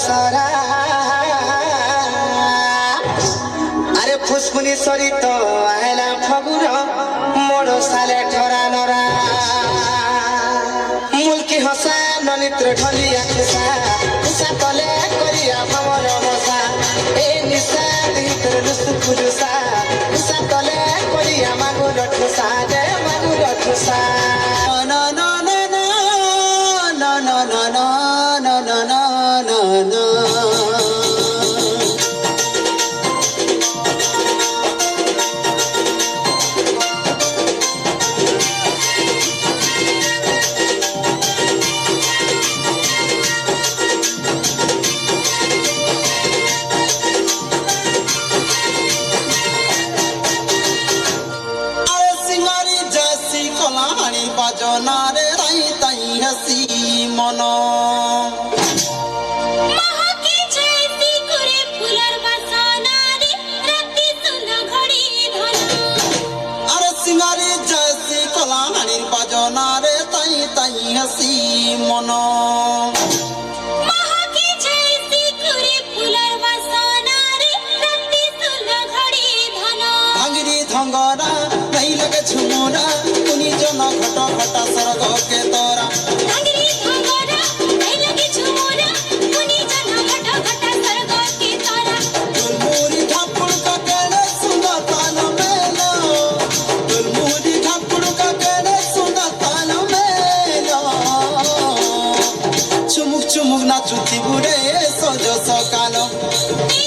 দশরা আরে ফুসকুনি সরিত আহলা ফগুর মোর সালে ঠরা নরা মুলকি হসা ননিত্র ঢলিয়া খুসা খুসা তলে করিয়া ভমর বসা এ নিশা ভিতর লুসু খুলুসা খুসা তলে করিয়া মাগুর ঠুসা যে মাগুর ঠুসা না না না না না না না না না না না না বাজনারে তাই তাই হাসি মন মহাকে জয়তি করে ফুলের বাসনারে রাতি সুন্দর ঘড়ি ধন আরে সিঙ্গারি জয়সি কলাহানির বাজনারে তাই তাই হাসি মন মহাকে জয়তি করে ফুলের বাসনারে রাতি সুন্দর ঘড়ি ধন ভাঙ্গিরি ধঙ্গরা নাই লাগে ঝুমুরা উনি জন ঘট ঘট স্বর্গকে তোরা ভাঙ্গিরি ধঙ্গরা নাই লাগে ঝুমুরা উনি জন ঘট ঘট স্বর্গকে তোরা দুলমুড়ি ঠাকুর কাকেরে সুন্দর তাল মেলো দুলমুড়ি ঠাকুর কাকেরে সুন্দর তাল মেলো চুমুক চুমুক নাচুতি বুড়ে সজ সকাল এ